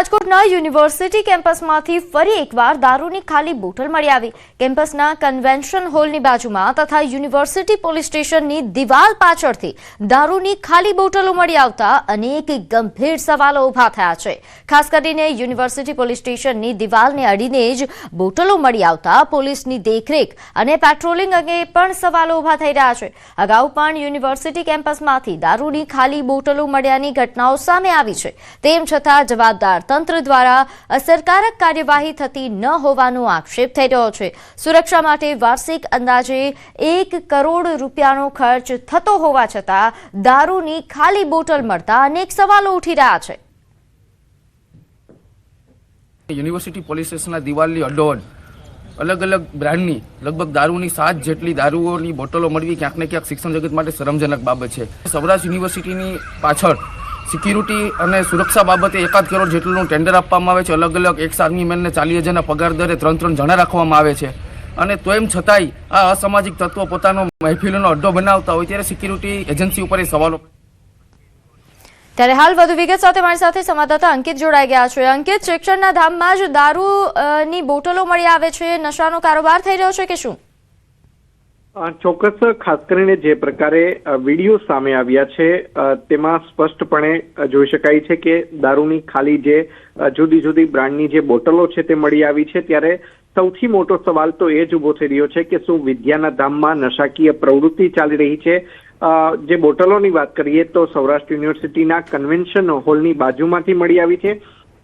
રાજકોટના યુનિવર્સિટી કેમ્પસમાંથી ફરી એકવાર દારૂની ખાલી બોટલ મળી આવી। કેમ્પસના કન્વેન્શન હોલની બાજુમાં તથા યુનિવર્સિટી પોલીસ સ્ટેશનની દિવાલ પાછળથી દારૂની ખાલી બોટલો મળી આવતા અનેક ગંભીર સવાલો ઉભા થયા છે। ખાસ કરીને યુનિવર્સિટી પોલીસ સ્ટેશનની દિવાલને અડીને જ બોટલો મળી આવતા પોલીસની દેખરેખ અને પેટ્રોલિંગ અંગે પણ સવાલો ઉભા થઈ રહ્યા છે। અગાઉ પણ યુનિવર્સિટી કેમ્પસમાંથી દારૂની ખાલી બોટલો મળ્યાની ઘટનાઓ સામે આવી છે। તેમ છતાં જવાબદાર તંત્ર દ્વારા અસરકારક કાર્યવાહી થતી ન હોવાનો આક્ષેપ થઈ રહ્યો છે। સુરક્ષા માટે વાર્ષિક અંદાજે 1 કરોડ રૂપિયાનો ખર્ચ થતો હોવા છતાં દારૂની ખાલી બોટલ મળતા અનેક સવાલો ઉઠી રહ્યા છે। યુનિવર્સિટી પોલીસ સ્ટેશનના દિવાલની અડોઅડ અલગ અલગ બ્રાન્ડની લગભગ દારૂની 7 જેટલી દારૂઓની બોટલો મળવી ક્યાંક ને ક્યાંક શિક્ષણ જગત માટે શરમજનક બાબત છે। સૌરાષ્ટ્ર યુનિવર્સિટીની પાછળ સિક્યુરિટી અને સુરક્ષા બાબતે 1 કરોડ જેટલું ટેન્ડર આપવામાં આવે છે। અલગ અલગ એક્સ આર્મી મેનને 40,000ના પગાર દરે 3 જણા રાખવામાં આવે છે અને તો એમ છતાંય આ અસામાજિક તત્વો પોતાનો મહેફિલોનો અડ્ડો બનાવતા હોય ત્યારે સિક્યુરિટી એજન્સી ઉપર સવાલો। ત્યારે હાલ વધુ વિગત સાથે મારી સાથે સંવાદદાતા અંકિત જોડાઈ ગયા છે। અંકિત, શિક્ષણના ધામમાં જ દારૂની બોટલો મળી આવે છે, નશાનો કારોબાર થઈ રહ્યો છે કે શું? ચોક્કસ, ખાસ કરીને જે પ્રકારે વિડીયો સામે આવ્યા છે તેમાં સ્પષ્ટપણે જોઈ શકાય છે કે દારૂની ખાલી જે જુદી જુદી બ્રાન્ડની જે બોટલો છે તે મળી આવી છે। ત્યારે સૌથી મોટો સવાલ તો એ જ ઉભો થઈ રહ્યો છે કે શું વિદ્યાના ધામમાં નશાકીય પ્રવૃત્તિ ચાલી રહી છે? જે બોટલોની વાત કરીએ તો સૌરાષ્ટ્ર યુનિવર્સિટીના કન્વેન્શન હોલની બાજુમાંથી મળી આવી છે।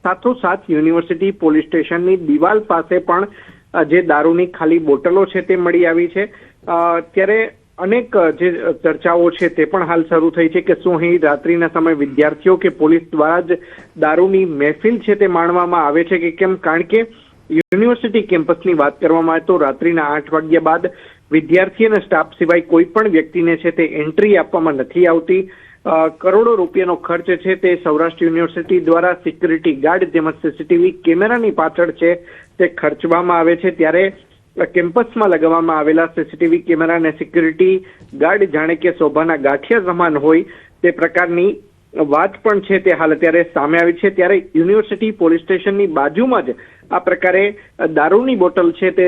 સાથોસાથ યુનિવર્સિટી પોલીસ સ્ટેશનની દિવાલ પાસે પણ જે દારૂની ખાલી બોટલો છે તે મળી આવી છે। ત્યારે અનેક જે ચર્ચાઓ છે તે પણ હાલ શરૂ થઈ છે કે શું અહીં રાત્રિના સમયે વિદ્યાર્થીઓ કે પોલીસ દ્વારા જ દારૂની મહેફિલ છે તે માણવામાં આવે છે કે કેમ? કારણ કે યુનિવર્સિટી કેમ્પસની વાત કરવામાં આવે તો રાત્રિના 8 વાગ્યા બાદ વિદ્યાર્થી અને સ્ટાફ સિવાય કોઈ પણ વ્યક્તિને છે તે એન્ટ્રી આપવામાં નથી આવતી। કરોડો રૂપિયાનો ખર્ચ છે તે સૌરાષ્ટ્ર યુનિવર્સિટી દ્વારા સિક્યુરિટી ગાર્ડ તેમજ સીસીટીવી કેમેરાની પાછળ છે તે ખર્ચવામાં આવે છે। ત્યારે કેમ્પસમાં લગાવવામાં આવેલા સીસીટીવી કેમેરા અને સિક્યુરિટી ગાર્ડ જાણે કે શોભાના ગાંઠિયા સમાન હોય તે પ્રકારની વાત પણ છે તે હાલ અત્યારે સામે આવી છે। ત્યારે યુનિવર્સિટી પોલીસ સ્ટેશનની બાજુમાં જ આ પ્રકારે દારૂની બોટલ છે તે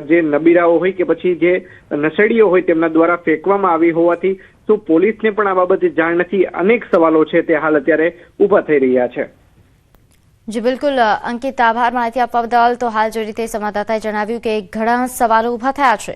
જે નબીરાઓ હોય કે પછી જે નશેડીઓ હોય તેમના દ્વારા ફેંકવામાં આવી હોવાથી શું પોલીસને પણ આ બાબતે જાણ નથી? અનેક સવાલો છે તે હાલ અત્યારે ઊભા થઈ રહ્યા છે। જી બિલકુલ અંકિત, આભાર માહિતી આપવા બદલ। તો હાલ જે રીતે સંવાદદાતાએ જણાવ્યું કે ઘણા સવાલો ઉભા થયા છે।